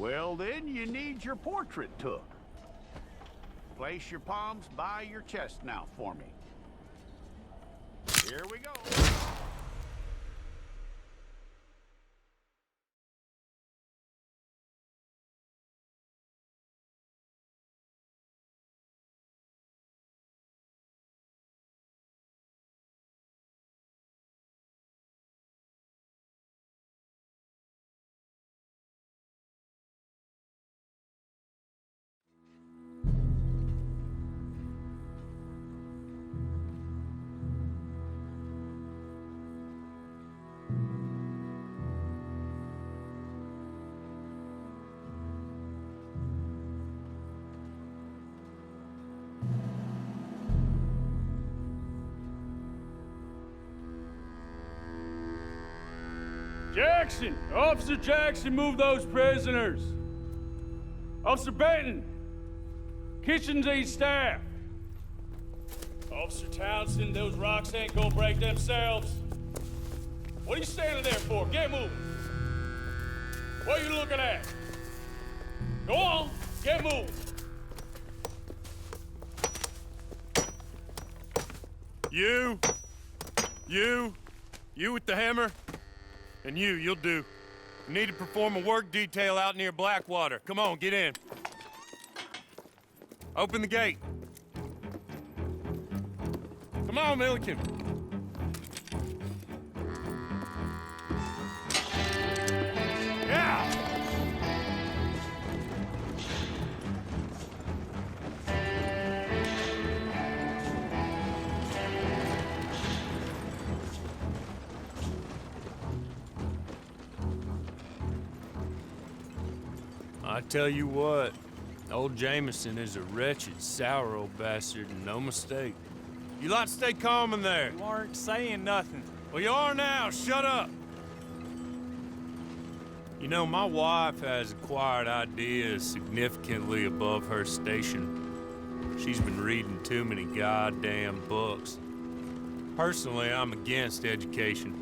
Well, then you need your portrait took. Place your palms by your chest now for me. Here we go. Jackson! Officer Jackson, move those prisoners! Officer Benton! Kitchens aid staff! Officer Townsend, those rocks ain't gonna break themselves. What are you standing there for? Get moving! What are you looking at? Go on, get moving! You with the hammer? And you'll do. You need to perform a work detail out near Blackwater. Come on, get in. Open the gate. Come on, Milliken. Yeah! I tell you what, old Jameson is a wretched, sour old bastard, and no mistake. You lot stay calm in there. You aren't saying nothing. Well, you are now. Shut up. You know, my wife has acquired ideas significantly above her station. She's been reading too many goddamn books. Personally, I'm against education.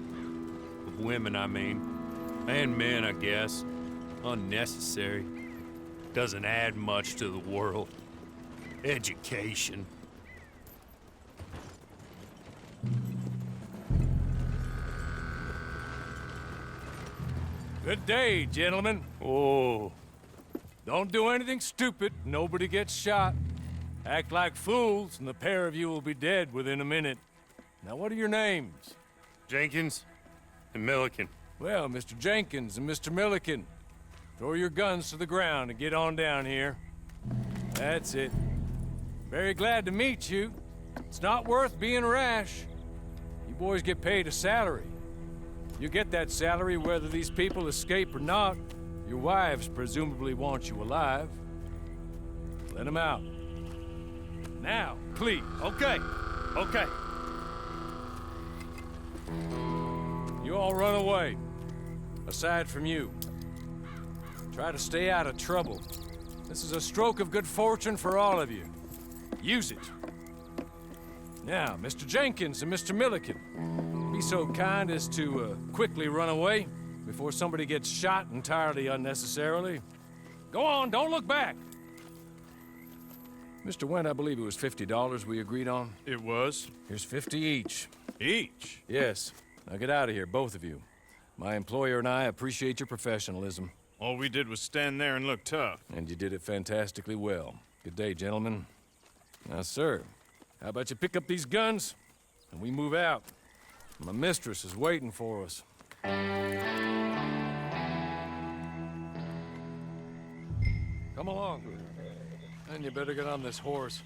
Of women, I mean. And men, I guess. Unnecessary. Doesn't add much to the world. Education. Good day, gentlemen. Oh. Don't do anything stupid. Nobody gets shot. Act like fools, and the pair of you will be dead within a minute. Now, what are your names? Jenkins and Milliken. Well, Mr. Jenkins and Mr. Milliken, throw your guns to the ground and get on down here. That's it. Very glad to meet you. It's not worth being rash. You boys get paid a salary. You get that salary whether these people escape or not. Your wives presumably want you alive. Let them out. Now, please. Okay. You all run away. Aside from you. Try to stay out of trouble. This is a stroke of good fortune for all of you. Use it. Now, Mr. Jenkins and Mr. Milliken, be so kind as to quickly run away before somebody gets shot entirely unnecessarily. Go on, don't look back. Mr. Wendt, I believe it was $50 we agreed on. It was. Here's 50 each. Each? Yes. Now get out of here, both of you. My employer and I appreciate your professionalism. All we did was stand there and look tough. And you did it fantastically well. Good day, gentlemen. Now, sir, how about you pick up these guns and we move out? My mistress is waiting for us. Come along. And you better get on this horse.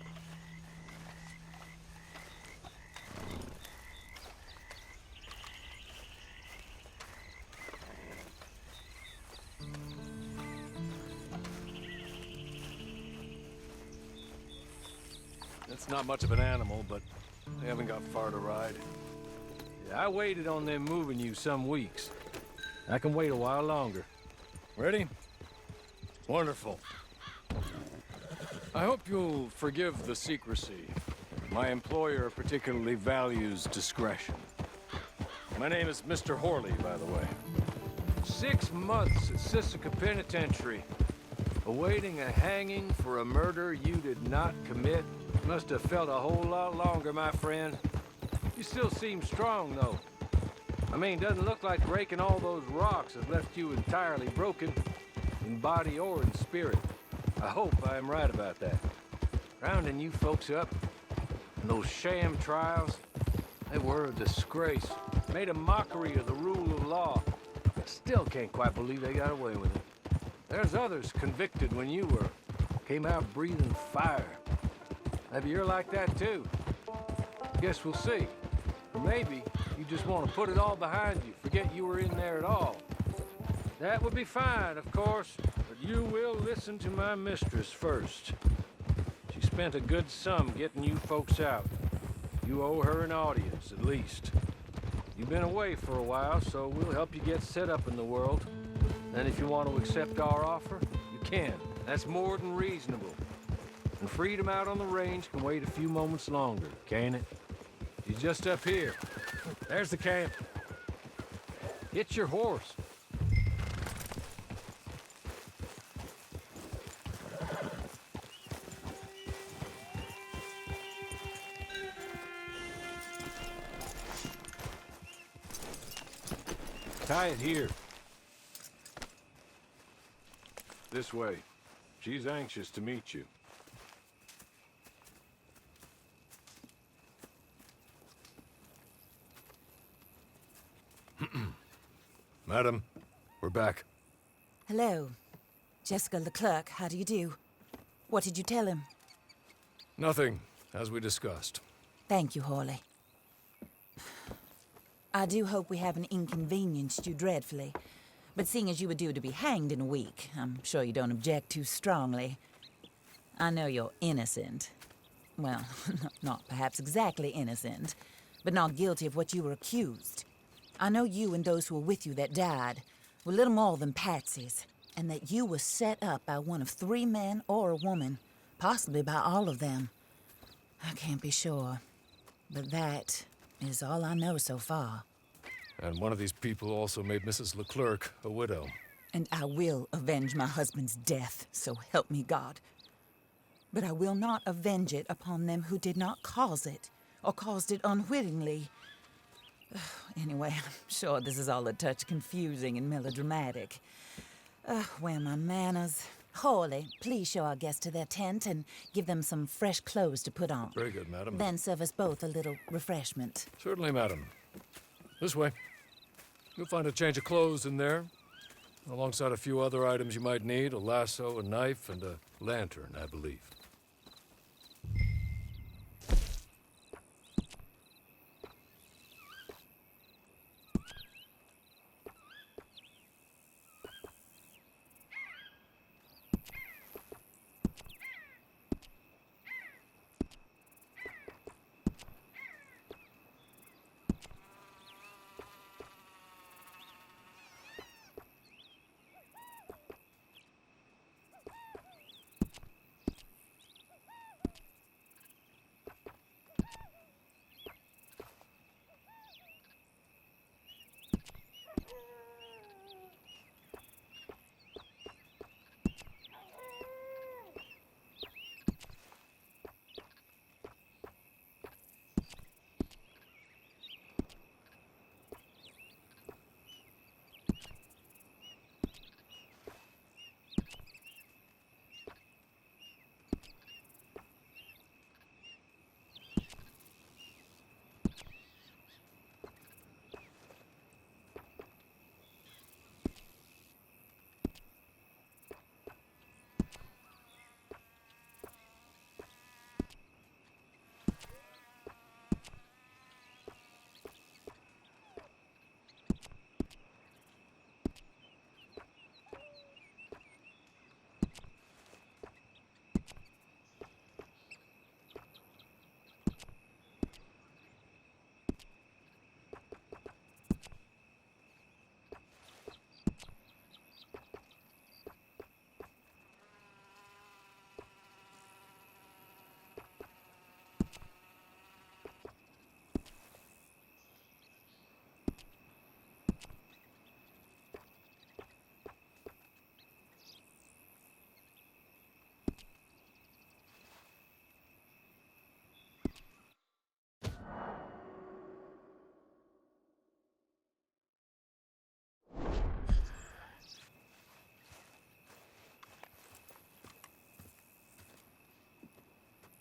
It's not much of an animal, but they haven't got far to ride. Yeah, I waited on them moving you some weeks. I can wait a while longer. Ready? Wonderful. I hope you'll forgive the secrecy. My employer particularly values discretion. My name is Mr. Horley, by the way. 6 months at Sisika Penitentiary Awaiting a hanging for a murder you did not commit? Must have felt a whole lot longer, my friend. You still seem strong, though. I mean, doesn't look like breaking all those rocks has left you entirely broken, in body or in spirit. I hope I am right about that. Rounding you folks up, and those sham trials, they were a disgrace. Made a mockery of the rule of law. Still can't quite believe they got away with it. There's others convicted when you were. Came out breathing fire. Maybe you're like that too. Guess we'll see. Or maybe you just want to put it all behind you, forget you were in there at all. That would be fine, of course, but you will listen to my mistress first. She spent a good sum getting you folks out. You owe her an audience, at least. You've been away for a while, so we'll help you get set up in the world. Then if you want to accept our offer, you can. That's more than reasonable. And freedom out on the range can wait a few moments longer, can't it? She's just up here. There's the camp. Get your horse. Tie it here. This way. She's anxious to meet you. Madam, we're back. Hello. Jessica Leclerc, how do you do? What did you tell him? Nothing, as we discussed. Thank you, Hawley. I do hope we haven't inconvenienced you dreadfully. But seeing as you were due to be hanged in a week, I'm sure you don't object too strongly. I know you're innocent. Well, not perhaps exactly innocent, but not guilty of what you were accused. I know you and those who were with you that died were little more than patsies, and that you were set up by one of 3 men or a woman, possibly by all of them. I can't be sure, but that is all I know so far. And one of these people also made Mrs. Leclerc a widow. And I will avenge my husband's death, so help me God. But I will not avenge it upon them who did not cause it, or caused it unwittingly. Anyway, I'm sure this is all a touch confusing and melodramatic. Where are my manners? Hawley, please show our guests to their tent and give them some fresh clothes to put on. Very good, madam. Then serve us both a little refreshment. Certainly, madam. This way. You'll find a change of clothes in there, alongside a few other items you might need, a lasso, a knife, and a lantern, I believe.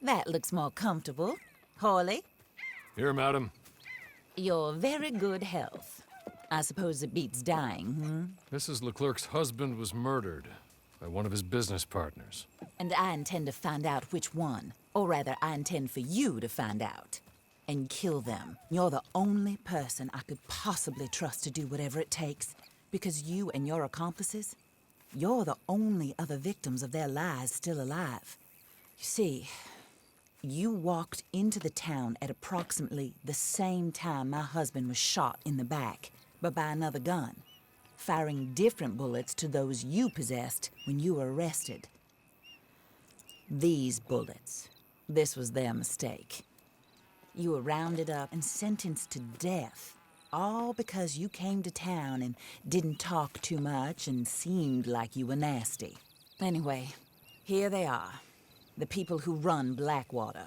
That looks more comfortable. Hawley, Here, madam. your very good health. I suppose it beats dying, Mrs. Leclerc's husband was murdered by one of his business partners. And I intend to find out which one. Or rather, I intend for you to find out. And kill them. You're the only person I could possibly trust to do whatever it takes. Because you and your accomplices, you're the only other victims of their lies still alive. You see, you walked into the town at approximately the same time my husband was shot in the back, but by another gun, firing different bullets to those you possessed when you were arrested. These bullets, this was their mistake. You were rounded up and sentenced to death, all because you came to town and didn't talk too much and seemed like you were nasty. Anyway, here they are, the people who run Blackwater.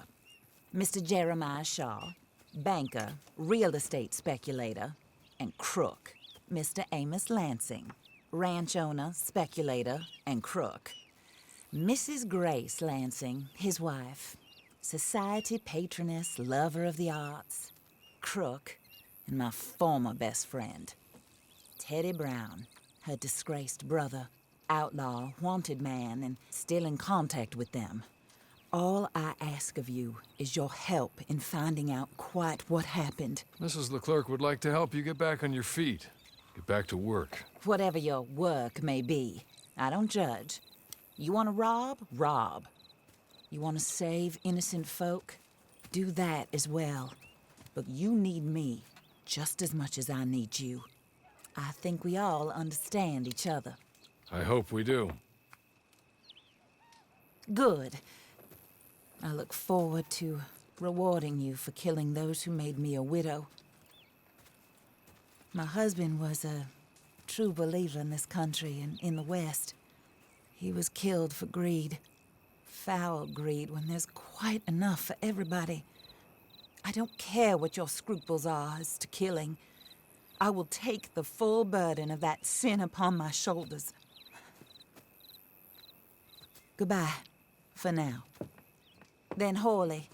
Mr. Jeremiah Shaw, banker, real estate speculator, and crook. Mr. Amos Lansing, ranch owner, speculator, and crook. Mrs. Grace Lansing, his wife, society patroness, lover of the arts, crook, and my former best friend. Teddy Brown, her disgraced brother, outlaw, wanted man, and still in contact with them. All I ask of you is your help in finding out quite what happened. Mrs. Leclerc would like to help you get back on your feet. Get back to work. Whatever your work may be, I don't judge. You want to rob? Rob. You want to save innocent folk? Do that as well. But you need me just as much as I need you. I think we all understand each other. I hope we do. Good. I look forward to rewarding you for killing those who made me a widow. My husband was a true believer in this country and in the West. He was killed for greed. Foul greed when there's quite enough for everybody. I don't care what your scruples are as to killing. I will take the full burden of that sin upon my shoulders. Goodbye, for now. Then Hawley,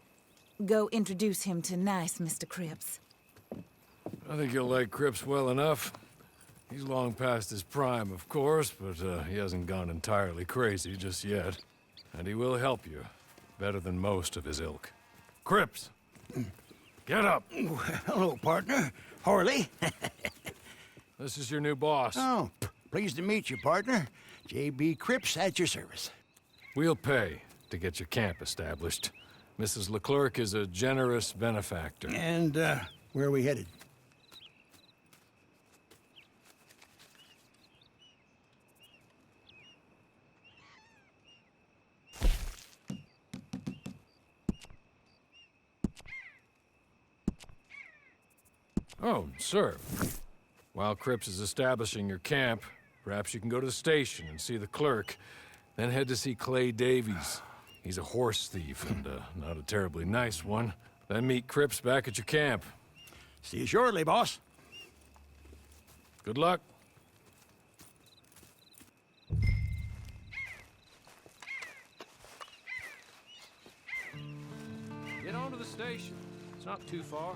go introduce him to nice Mr. Cripps. I think you'll like Cripps well enough. He's long past his prime, of course, but he hasn't gone entirely crazy just yet. And he will help you, better than most of his ilk. Cripps! Get up! Hello, partner. Harley. This is your new boss. Oh, pleased to meet you, partner. J.B. Cripps at your service. We'll pay to get your camp established. Mrs. Leclerc is a generous benefactor. And, where are we headed? Oh, sir. While Cripps is establishing your camp, perhaps you can go to the station and see the clerk, then head to see Clay Davies. He's a horse thief, and not a terribly nice one. Then meet Cripps back at your camp. See you shortly, boss. Good luck. Get on to the station. It's not too far.